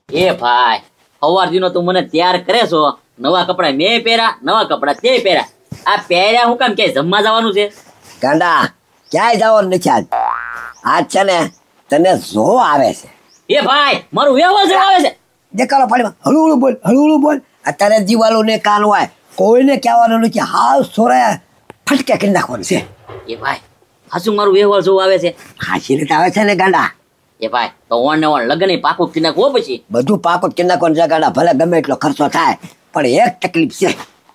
એ ભાઈ સવારથી તું મને તૈયાર કરે છો, નવા કપડા મેં પહેર્યા, નવા કપડા તે પહેર્યા. આ પહેર્યા હું કામ કે જમવા જવાનું છે? ગાંડા ક્યાંય જવાનું નથી આજ. આજ છે ને તને જો આવે છે. એ ભાઈ મારું વ્યવહાર જો આવે છે. દેખાડો પાડીમાં હળું બોલ, હળું બોલ. અત્યારે જીવાલો ને કાન હોય, કોઈને કહેવાનું નથી. હાવ સોરાય ફટકે કરી નાખવાનું છે. એ ભાઈ હાસુ મારું વ્યવહાર જો આવે છે? હાસી રીતે આવે છે ને ગાંડા. એ ભાઈ તો ઓણ ને ઓણ લગન પાકું કરી નાખવું પછી? બધું પાકું કરી નાખવાનું છે ગાંડા. ભલે ગમે એટલો ખર્ચો થાય પણ એક તકલીફ છે.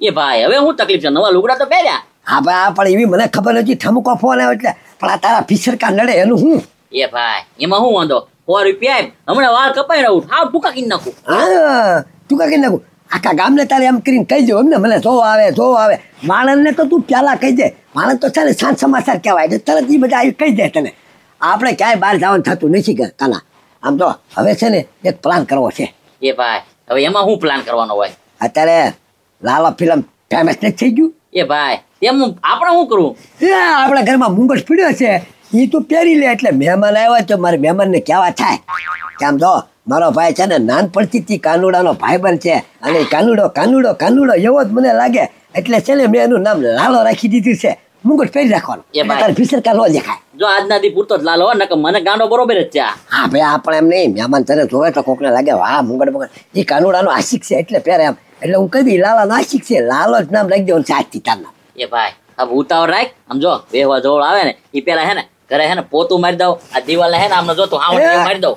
એ ભાઈ હવે હું તકલીફ છે? નવા લુગડા તો પહેર્યા. હા ભાઈ આ પણ એવી મને ખબર નથી. ઠમકો ફોન આવ્યો એટલે પણ આ તારા ફીસર કા નડે એનું હું? એ ભાઈ એમાં હું વાંધો? 100 રૂપિયા હમણાં વાળ કપાઈ રહું, હાવ ટૂંકા કરી નાખું. હા ટૂંકા કરી નાખું. આખા ગામને તારે એમ કરીને કહી દો એમને મને જો આવે. માણસને તો તું પહેલા કહી દે. માણસ તો છે ને સાંજ સમાચાર કહેવાય એટલે તરત એ બધા આવી કહી દે તને. આપણે ક્યાંય બહાર જવાનું થતું નથી કે કાના. આમ તો હવે છે ને એક પ્લાન કરવો છે. એ ભાઈ હવે એમાં હું પ્લાન કરવાનો હોય? અત્યારે લાલા ફિલ્મ ફેમસ નથી થઈ ગયું? એ ભાઈ એમ આપણે શું કરવું? આપણા ઘરમાં મુંગટ પીડ્યો છે, એ તું પહેરી લે. એટલે મહેમાન આવ્યા તો મારે મહેમાનને કહેવા થાય કે આમ જો મારો ભાઈ છે ને નાનપણથી કાનુડાનો ભાઈબંધ છે અને કાનુડો એવો જ મને લાગે એટલે છે ને મેં એનું નામ લાલો રાખી દીધું છે. મુંગટ પહેરી રાખવાનો. એ ભાઈ ફીસર કા નો દેખાય. જો આજના દી પૂરતો જ લાલો નકર મને ગાંડો બરોબર જ છે. હા ભાઈ આપણે એમ નહીં, મહેમાન તને જોવે તો કોકને લાગે વાહ મુંગટ એ કાનુડાનો આશિક છે એટલે પહેરે એમ. એટલે હું કહી દઈ લાલાનો આશિક છે, લાલો જ નામ લખી દેવાનું છે આજથી તારના. એ ભાઈ હવે ઉતાવળ રાખ. આમ જો વેહવા જોળ આવે ને એ પેલા હે ને ઘરે હે ને પોતું મારી દઉં. આ દિવાલ હે ને આમને જો તો મારી દઉં.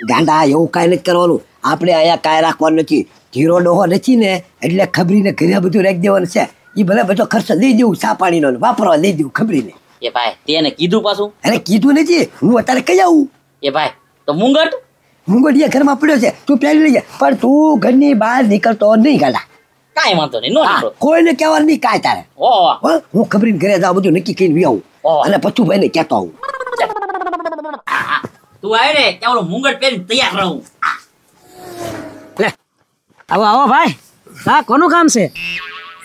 ગાંડા એવું કાંઈ નથી કરવાનું. આપણે અહીંયા કાંઈ રાખવાનું નથી. ધીરો ડોહો નથી ને એટલે ખબરીને ઘરે બધું રાખી દેવાનું છે. એ ભલે બધો ખર્ચો લઈ દેવું, ચા પાણીનો વાપરવા લઈ દેવું ખબરીને. એ ભાઈ તેને કીધું પાછું? અરે કીધું નથી, હું અત્યારે કઈ આવું. એ ભાઈ તો મુંગટ એ ઘરમાં પડ્યો છે, તું પહેરી લઈ જા. પણ તું ઘરની બહાર નીકળતો નહીં ગાંડા. કાંઈ વાંધો નહીં, નો નીકળો. કોઈને કહેવાનું નહીં કાંઈ તારે. હું ખબરીને ઘરે જાઉં, બધું નક્કી કરીને આવું અને પછી ભાઈને કહેતો આવું. તું આવે ને ત્યાં ઓલો મુંગટ પહેરીને તૈયાર રહું. આવો ભાઈ. હા કોનું કામ છે?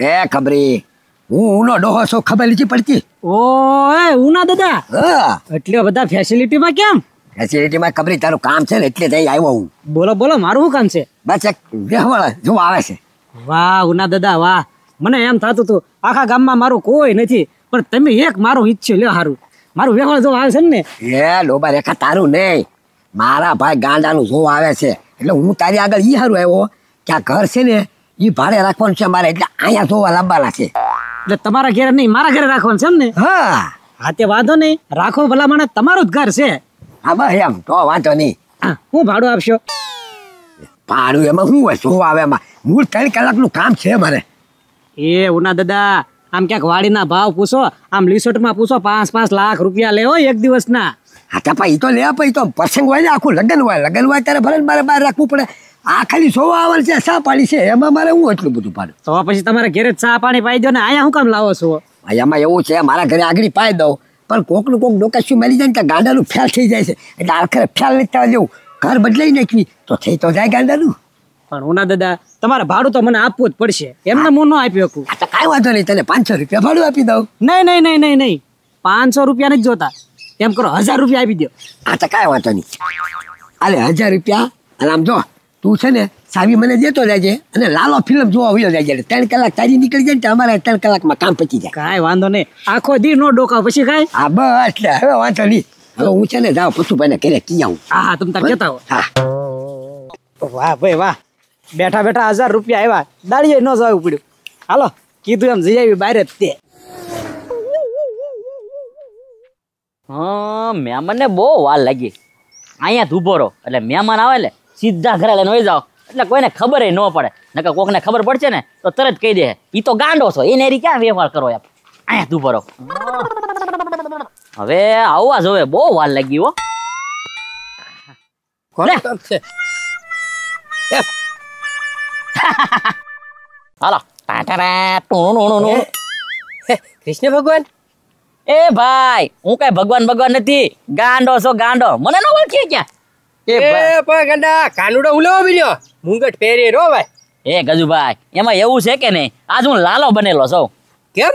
એ ખબરી હું ઉનો ડોહો છો, ખબર નથી પડતી? ઓય ઉના દાદા. હા એટલે બધા ફેસિલિટીમાં કેમ? ફેસિલિટીમાં ખબરી તારું કામ છે ને એટલે તઈ આવ્યો હું. બોલો મારું શું કામ છે? બસ એક વ્યવહાર જો આવે છે. વાહ ઉના દાદા વાહ. મને એમ થતું હતું આખા ગામમાં મારું કોઈ નથી પણ તમે એક મારું ઈચ્છ્યું લ્યો હારું. મારું વ્યવહાર જો આવે છે ને. એ લોબા રેખા તારું નહીં, મારા ભાઈ ગાંડાનું જો આવે છે એટલે હું તારી આગળ ઈ હારું આવ્યો કે આ ઘર છે ને ઈ ભાડે રાખવાનું છે મારે, એટલે અહીંયા જોવા લાવવાના છે. એટલે તમારા ઘરે નહીં મારા ઘરે રાખવાનું છે એમ ને? હા તે વાંધો નહીં, રાખો ભલા મને, તમારું જ ઘર છે. હા બસ એમ તો વાંધો નહીં. હા હું ભાડું આપશો? ભાડું એમાં શું હોય, શું આવે એમાં? મૂળ 3 કલાકનું કામ છે મારે. એ ઉના દાદા આમ ક્યાંક વાડીના ભાવ પૂછો, આમ લિસોટમાં પૂછો, 5-5 લાખ રૂપિયા લેવો એક દિવસના. હા તો પછી તો લે, પછી તો પ્રસંગ હોય ને, આખું લગ્ન હોય ત્યારે ભલે મારે બહાર રાખવું પડે. આ ખાલી સોવા આવવાનું છે, ચા પાણી છે, એમાં મારે હું એટલું બધું પાડું. તો પછી તમારે ઘરે ચા પાણી પાઈ દો ને, અહીંયા શું કામ લાવો છો? એમાં એવું છે મારા ઘરે આગળ પાઈ દઉં પણ કોકનું કોક ડોકાશું મળી જાય ને ત્યાં ગાંડાનું ફેલ થઈ જાય છે. એટલે આખરે ફેલ નથી થવા જેવું, ઘર બદલાઈ નાખવી તો થઈ તો જાય ગાંડાનું. પણ ઉના દાદા તમારે ભાડું તો મને આપવું જ પડશે, એમને હું ન આપી શકું. તો કાંઈ વાંધો નહીં, તને 500 રૂપિયા ભાડું આપી દઉં. નહીં 500 રૂપિયા નથી જોતા, એમ કરો 1000 રૂપિયા આપી દો. હા તો કાંઈ વાંધો નહીં, હાલે 1000 રૂપિયા. અને આમ જો તું છે ને સાવી મને દેતો જાય અને લાલો ફિલ્મ જોવા હોય જાય. 3 કલાક તારી નીકળી જાય ને અમારે 3 કલાકમાં કામ પતી જાય. કાંઈ વાંધો નહીં, આખો દી નો ડોકા પછી કાંઈ. હા બસ એટલે હવે વાંધો નહીં. હવે હું છે ને જાઉં પશુભાઈને ઘરે કી આવું. હા તમે તાર કહેતા હો. હા વાહ ભાઈ વાહ, બેઠા 1000 રૂપિયા આવ્યા, દાડીએ ન જવું પડ્યું. હાલો કીધું એમ જઈ આવી બહાર જ તે. હા મહેમાનને બહુ વાર લાગી. અહીંયા ઊભો રહો એટલે મહેમાન આવે એટલે સીધા ઘરે લઈને વહી જાઓ, એટલે કોઈને ખબર ન પડે. નકર કોકને ખબર પડશે ને તો તરત કહી દે ઈ તો ગાંડો છો, એને એરી ક્યાં વ્યવહાર કરો એમ. અહીંયા ઊભો રહો. હવે આવવા જોવે, બહુ વાર લાગી હો. હાલો કૃષ્ણ ભગવાન. એ ભાઈ હું કઈ ભગવાન નથી, ગાંડો છો ગાંડો, મને ન ઓળખી ક્યાં? કાનુડો ઉલેવો બીજો મુંગટ પહેરી રો ભાઈ. એ ગજુભાઈ એમાં એવું છે કે નહીં, આજ હું લાલો બનેલો છું. કેમ?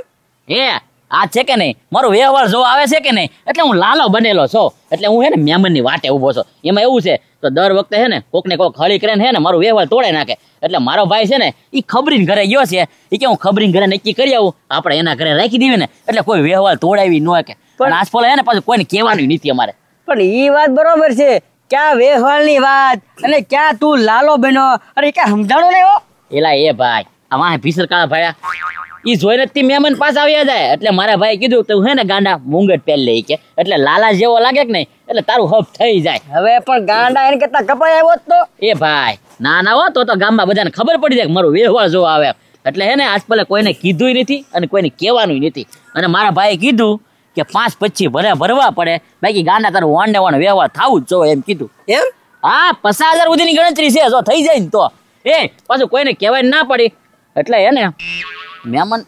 આજ છે કે નહીં મારો વ્યવહાર જો આવે છે કે નહીં એટલે હું લાલો બનેલો છું. એટલે હું હે ને મહેમાનની વાટે ઊભો છું. એમાં એવું છે તો તો દર વખતે છે ને કોક ને કોક હળી કરે ને મારું વ્યવહાર તોડે નાખે. એટલે મારો ભાઈ છે ને એ ખબરીને ઘરે ગયો છે, એ કે હું ખબરીને ઘરે નક્કી કરી આવું, આપણે એના ઘરે રાખી દઈએ ને એટલે કોઈ વ્યવહાર તોડાવી ન કે. પણ આજફળ છે ને પાછું કોઈને કહેવાનું નથી અમારે. પણ ઈ વાત બરોબર છે, ક્યાં વેહવાલની વાત અને ક્યાં તું લાલો બનો, અરે ક્યાં સમજાણો ને એલા એ ભાઈ આ વાહ ભીસર કાળા ભાયા ઈ જોઈને જ મહેમાન પાસ આવ્યા જાય. એટલે મારા ભાઈ કીધું તું હે ને ગાંડા મુંગટ પહેર લે કે, એટલે લાલા જેવો લાગે કે નહીં એટલે તારું હપ થઈ જાય. હવે પણ ગાંડા એને કરતા કપાઈ આવ્યો તો એ ભાઈ ના હો તો ગામમાં બધાને ખબર પડી જાય કે મારું વ્યવહાર જોવા આવે. એટલે હે ને આજ પેલા કોઈને કીધું નથી અને કોઈને કહેવાનું નથી. અને મારા ભાઈએ કીધું કે 5-25 ભરવા પડે, બાકી ગાંડા તારું વાંડે વાણ વ્યવહાર થવું જ જોઈએ એમ કીધું. એમ? હા 50,000 સુધીની ગણતરી છે, જો થઈ જાય ને તો એ પાછું કોઈને કહેવાય ના પડી. એટલે હે ને મહેમાન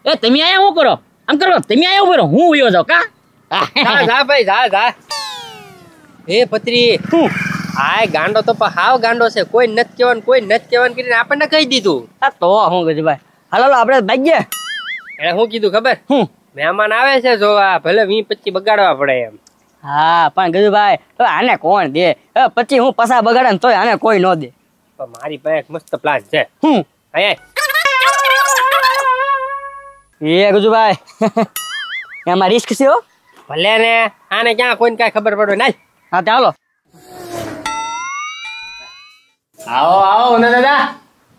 એ તમે આયા શું કરો, આમ કરો તમે આયા ઉભો રહો, હું વયો જાઉં કા. જા ભાઈ જા. એ પત્રી હાય ગાંડો તો પણ હાવ ગાંડો છે, કોઈ નથી કહેવાનું કરીને આપણને કહી દીધું. આ તો હું કીધું ભાઈ હાલો આપણે ભાગ્યે. એને શું કીધું ખબર? મહેમાન આવે છે જોવા, ભલે 20-25 બગાડવા પડે એમ. હા પણ કીધું ભાઈ હવે આને કોણ દે, પછી હું પસા બગાડે ને તોય આને કોઈ ન દે. પણ મારી પાસે એક મસ્ત પ્લાન છે. એ કીધું ભાઈ એમાં રિસ્ક છે હો. ભલે ને આને ક્યાં કોઈને કાંઈ ખબર પડે ના. હા ચાલો આવો ને દાદા.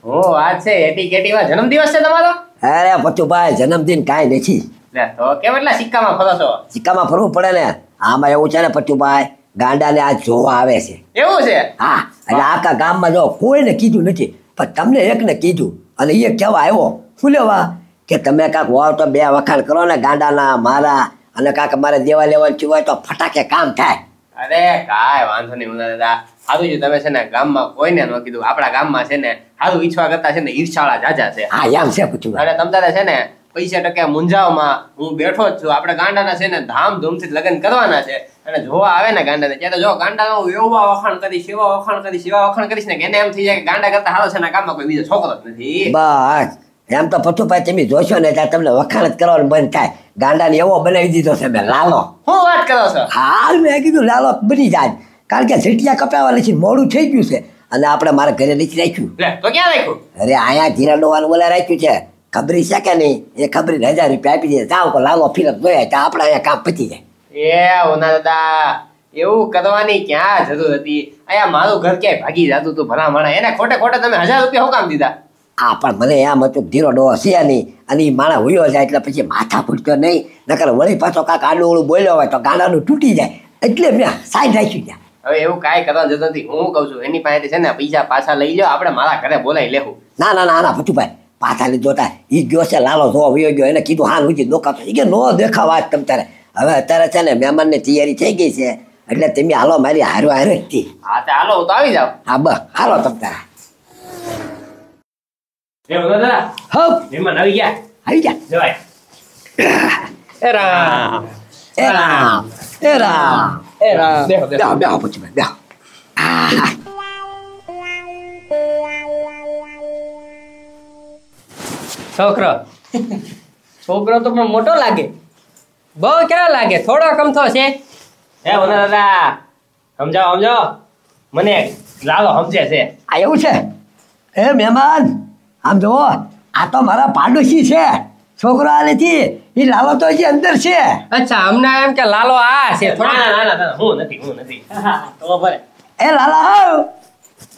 ઓ આજ છે એટી કેટીમાં જન્મદિવસ છે તમારો? અરે પચુભાઈ જન્મદિન કાંઈ નથી. લે તો કેમ એટલા સિક્કામાં ફરો છો? સિક્કામાં ફરવું પડે ને. આમાં એવું છે ને પચુભાઈ, ગાંડાને આજ જોવા આવે છે. એવું છે? હા એટલે આખા ગામમાં જો કોઈને કીધું નથી, પણ તમને એકને કીધું. અને એ કેવા આવ્યો શું લેવા કે તમે કાંક હોવ તો 2 વખાણ કરો ને ગાંડાના મારા, અને કાંક મારે દેવા લેવાનું હોય તો ફટાકે કામ થાય. અરે કાંઈ વાંધો નહીં દાદા. સારું છે તમે છે ને ગામમાં કોઈને ન કીધું. આપણા ગામમાં છે ને સારું ઈચ્છવા કરતા છે ને ઈર્ષાળા જાજા છે. હા એમ છે પચુભાઈ. અને તમ તારે છે ને 50% મૂંઝાવમાં હું બેઠો જ છું. આપણે ગાંડાના છે ને ધામધૂમથી લગ્ન કરવાના છે, અને જોવા આવે ને ગાંડાને ત્યારે જો ગાંડાનો એવા વખાણ કરીશ ને કે એને એમ થઈ જાય કે ગાંડા કરતા સારો છે ને ગામમાં કોઈ બીજો છોકરો જ નથી. બસ એમ તો પચુભાઈ તમે જોશો ને ત્યાં તમને વખાણ જ કરવાનું બંધ થાય. ગાંડાને એવો બનાવી દીધો છે મેં લાલો. શું વાત કરો છો? હાલ મેં કીધું લાલો બની જાય, કારણ કે ઝીટિયા કપાવા નથી, મોડું થઈ ગયું છે. અને આપણે મારા ઘરે નથી રાખ્યું. લે તો ક્યાં રાખ્યું? અરે અહીંયા જીરા ડોવાનું બોલા રાખ્યું છે. ખબરી છે કે નહીં એ ખબરી 1000 રૂપિયા આપી દે, જાઓ તો લાલો ફિરત જોયા તો આપણે અહીંયા કામ પતી જાય. એ ઓના દાદા એવું કરવાની ક્યાં જરૂર હતી? અહીંયા મારું ઘર ક્યાંય ભાગી જતું તું ભલા માણા, એને ખોટે તમે 1000 રૂપિયા શું કામ દીધા? હા પણ મને એમ હતું ધીરો ડો છે નહીં, અને એ માણા હોયો જાય એટલે પછી માથા ફૂટતો નહીં, નકર વળી પાછો કાંક આડું ઓળું બોલ્યો હોય તો ગાંડાનું તૂટી જાય, એટલે મેં સાઈડ રાખ્યું ત્યાં. હવે એવું કાંઈ કરવાની જરૂર નથી. હું કહું છું એની પાસેથી છે ને પૈસા પાછા લઈ લો, આપણે મારા ઘરે બોલાવી લેવું. ના ભટુભાઈ પાછા લીધો તા એ ગયો છે લાલો જોવા વયો ગયો, એને કીધું હા હુજી દોખાતો કે નો દેખાવા જ તમ તારે. હવે અત્યારે છે ને મહેમાનની તૈયારી થઈ ગઈ છે, એટલે તમે હાલો મારી હારો જ હતી. હા તો હાલો હું તો આવી જાઉં. હા બસ હાલો તમ તારે. હપ મહેમાન આવી ગયા. આવી જા. જવાય. એ રામ એ રામ એ રામ એ રામ. બેહો ભટુભાઈ બેહો. છોકરો તો પણ મોટો લાગે. બહુ ક્યાં લાગે, થોડો કમથો છે. હે ઓના દાદા સમજાવો મને લાલો સમજે છે. આ એવું છે એ મહેમાન આમ જુઓ, આ તો મારા પાડોશી છે, છોકરો આ નથી, એ લાલો તો હજી અંદર છે. અચ્છા અમને એમ કે લાલો આ છે. ના હું નથી. તો ભલે. એ લાલા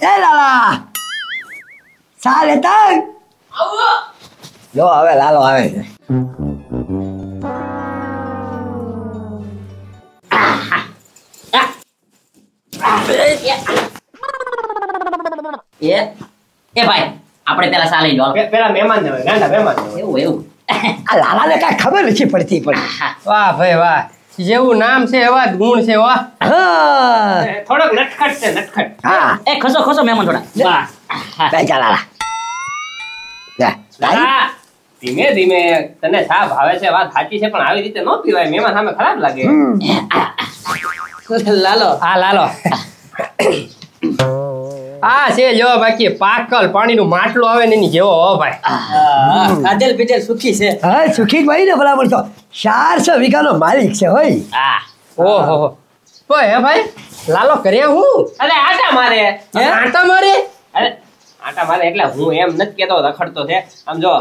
એ લાલા સા લેતા આવો. જો હવે લાલો આવે છે. એ ભાઈ આપણે પેલા સા લઈ લો. પેલા મહેમાન ને હોય, ગાંડા મહેમાન ને હોય. એવું આ લાલાને કાંઈ ખબર નથી પડતી પણ. વાહ ભાઈ વાહ, જેવું નામ છે એવા જ ગુણ છે. વાહ હા થોડોક નટખટ છે નટખટ. હા એ ખસો મહેમાન થોડા. વાહ બેજા લાલા જા હા, ધીમે ધીમે તને ચા ભાવે છે વાત સાચી છે, પણ આવી રીતે ન પીવાય, મહેમાન સામે ખરાબ લાગે. લાલો હા લાલો આ છે જો બાકી પાકલ પાણીનું માટલું આવે ને એની જેવો હો ભાઈ. ખાધેલ પીધેલ સુખી છે. હા સુખી ભાઈ ને બરાબર છો. 400 વીઘાનો માલિક છે હોય. હા ઓહો તો હે ભાઈ લાલો કરે હું અરે આટા મારે આટા મારે અરે આટા મારે એટલે હું એમ નથી કેતો રખડતો છે આમ જો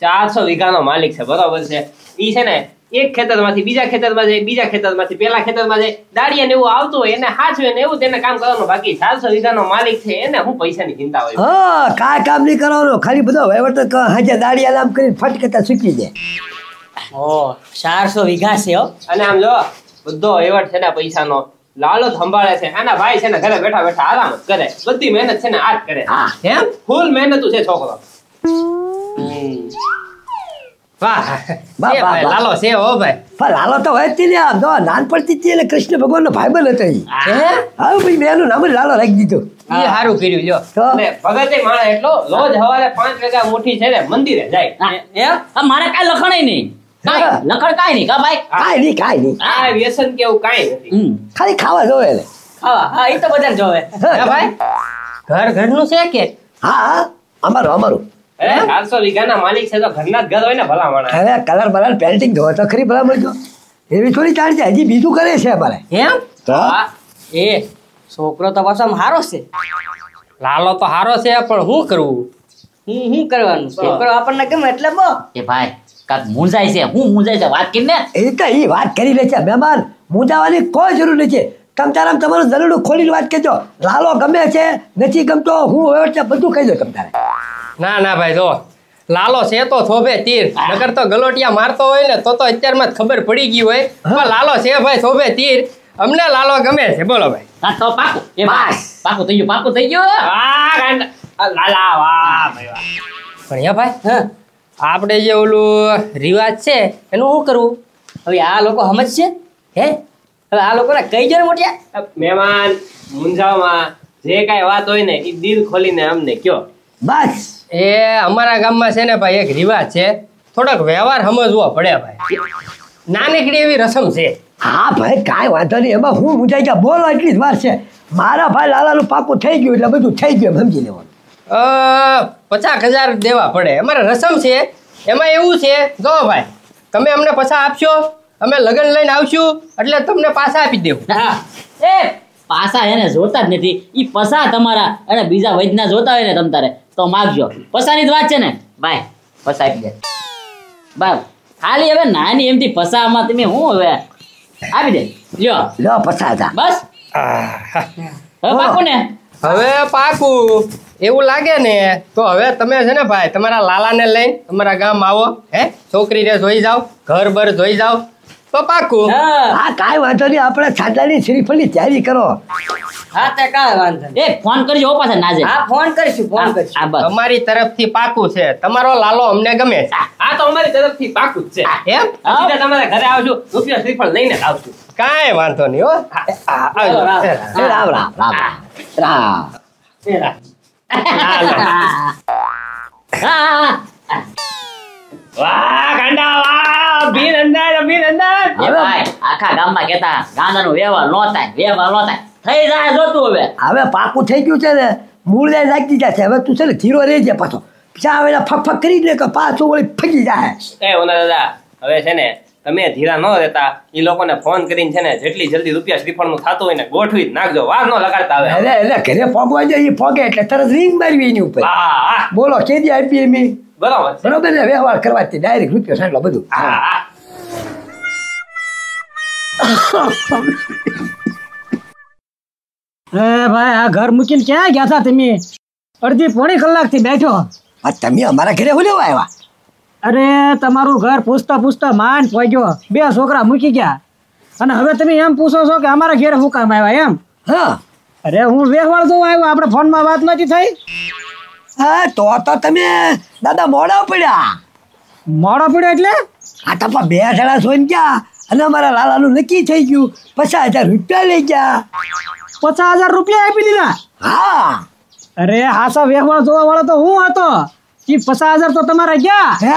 400 વીઘાનો માલિક છે બરોબર છે ઈ છે ને એક ખેતરમાંથી બીજા ખેતરમાં જાય બીજા ખેતરમાંથી પેલા ખેતરમાં જાય દાડિયા ને એવું આવતું હોય એને હાચવે ને એવું તેને કામ કરવાનું બાકી 400 વીઘાનો માલિક છે એને હું પૈસાની ચિંતા હોય હા કાંઈ કામ નહીં કરવાનું ખાલી બધો વહીવટ હાજે દાડિયા લામ કરી ફટકતા સૂકી દે ઓ 400 વીઘા છે હો. અને આમ જો બધો વહીવટ છે ને પૈસાનો લાલો જ સંભાળે છે આના ભાઈ છે ને ઘરે બેઠા બેઠા આરામ જ કરે બધી મહેનત છે ને આ જ કરે એમ ફૂલ મહેનતું છે છોકરો વાહ વાહ, એ ભાઈ વાહ. લાલો છે હો ભાઈ પણ લાલો તો હોય જ તે ને આમ તો નાનપણથી જ તે એટલે કૃષ્ણ ભગવાનનો ભાઈબંધ હતો ઈ. હા ભાઈ મેં એનું નામ જ લાલો રાખી દીધું એ સારું કર્યું લ્યો તો? અને ભગતે માણસ એટલો રોજ સવારે 5 વાગ્યા મુઠ્ઠી છે ને મંદિરે જાય આ મારે કાંઈ લખણ નહીં કાંઈ લખણ કાંઈ નહીં કા ભાઈ કાંઈ નહીં આ વ્યસન કેવું કાંઈ નથી ખાલી ખાવા જોવે એને. હા એ તો બધા જોવે. હે ભાઈ ઘરનું છે કે હા હા અમારું અરે 400 વીઘાના માલિક છે તો ઘરના જ ઘર હોય ને ભલા માણસ હવે કલર બલર પેન્ટિંગ ધોવા તો ખરી ભલા મળજો એવી થોડી ચાલ છે હજી બીજું કરે છે અમારે એમ તો? હા. એ છોકરો તો પાછો આમ હારો છે. લાલો તો હારો છે પણ શું કરવું હું કરવાનું છોકરો આપણને ગમે એટલે બો. એ ભાઈ કાંક મૂંઝાય છે હું મૂંઝાય છે વાત કરીને એ તો એ વાત કરી લે છે મહેમાન મૂંઝાવાની કોઈ જરૂર નથી તમ તારામ તમારું દરડું ખોલીને વાત કહેજો લાલો ગમે છે નથી ગમતો હું હવે છે બધું કહી દો તમ તારે ના ભાઈ જો લાલો છે તો થોભે તીર નકર તો ગલોટિયા મારતો હોય ને તો અત્યારમાં જ ખબર પડી ગઈ હોય પણ લાલો છે ભાઈ થોભે તીર અમને લાલો ગમે છે બોલો ભાઈ હા તો પાકું એ ભાઈ પાકું થઈ ગયું વાહ ગાંડા લાલા વાહ ભાઈ વાહ પણ હે ભાઈ આપણે જે ઓલું રિવાજ છે એનું શું કરવું હવે આ લોકો સમજશે હે હવે આ લોકોને કઈ જણ મોટિયા મહેમાન મુંજાવમાં જે કાંઈ વાત હોય ને એ દિલ ખોલીને અમને કયો બસ એ અમારા ગામમાં છે ને ભાઈ એક રિવાજ છે થોડોક વ્યવહાર સમજવો પડે ભાઈ નાનકડી એવી રસમ છે હા ભાઈ કાંઈ વાંધો નહીં એમાં હું મૂંઝાઈ ગયા બોલો એટલી જ વાર છે મારા ભાઈ લાલાનું પાકું થઈ ગયું એટલે બધું થઈ ગયું એમ સમજી લેવાનું 50,000 દેવા પડે અમારે રસમ છે એમાં એવું છે જો ભાઈ તમે અમને પાછા આપશો અમે લગ્ન લઈને આવશું એટલે તમને પાછા આપી દેવું હા એ પાસા એને જોતા જ નથી ઈ પસા તમારા અને બીજા વૈદના જોતા હોય ને તમ તારે તો માગજો પસાની જ વાત છે ને ભાઈ પસા આપી દે બસ ખાલી હવે નાની એમથી પસામાં તમે હું હવે આપી દે લ્યો લો પછા હતા બસ હવે પાકું ને હવે પાકું એવું લાગે ને તો હવે તમે છે ને ભાઈ તમારા લાલાને લઈને અમારા ગામ આવો હે છોકરીને જોઈ જાઓ ઘર બર જોઈ જાઓ તો પાકું હા કાંઈ વાંધો નહીં આપણે છાટલાની શ્રીફળની તૈયારી કરો હા તે કાંઈ વાંધો નહીં. એ ફોન કરજો પાછા નાજે હા ફોન કરીશું આ બસ અમારી તરફથી પાકું છે તમારો લાલો અમને ગમે છે આ તો અમારી તરફથી પાકું જ છે એમ સીધા તમારા ઘરે આવશું રૂપિયા શ્રીફળ લઈને જ આવશું કાંઈ વાંધો નહીં હો આવજો રામ રામ વાહ ગાંડા વાહ અભિનંદન એ ભાઈ આખા ગામમાં કહેતા ગાંડાનો વ્યવહાર નો થાય થઈ જાય જોતું હવે હવે પાકું થઈ ગયું છે ને મૂળ લાગી જશે હવે તું છે ને ધીરો રહેજે પાછો ચા વેલા ફક કરી દે કે પાછું વળી ફગી જાય એ ઓના દાદા હવે છે ને તમે ધીરા ન રહેતા એ લોકોને ફોન કરીને છે ને જેટલી જલ્દી રૂપિયા શ્રીફળનું થતું હોય ને ગોઠવી જ નાખજો વાર ન લગાડતા હવે એટલે ઘરે ફોગવા જાય એ ફોગે એટલે તરત રિંગ મારવી એની ઉપર હા બોલો કેદી આપી એમ બરાબર છે. બરોબર ને વ્યવહાર કરવાથી ડાયરેક્ટ રૂપિયો સાંભળો બધું હા ભાઈ આ ઘર મૂકીને ક્યાં ગયા હતા તમે અડધી પોણી કલાકથી બેઠો આ તમે અમારા ઘરે હું લેવા આવ્યા અરે તમારું ઘર પૂછતા પૂછતા માંડ પહોંચ્યો 2 છોકરા મૂકી ગયા અને હવે તમે એમ પૂછો છો કે અમારા ઘરે શું કામ આવ્યા એમ હા અરે હું વ્યવહાર જોવા આવ્યો આપણે ફોનમાં વાત નથી થઈ હા તો તમે દાદા મોડા પડ્યા મોડો પડ્યો એટલે આ તો પણ 2 જણા જોઈને ગયા અને અમારા લાલાનું નક્કી થઈ ગયું 50,000 રૂપિયા લઈ ગયા 50,000 રૂપિયા આપી દીધા હા અરે હાસા વ્યવહાર જોવા વાળો તો હું હતો એ 50,000 તો તમારા ગયા હે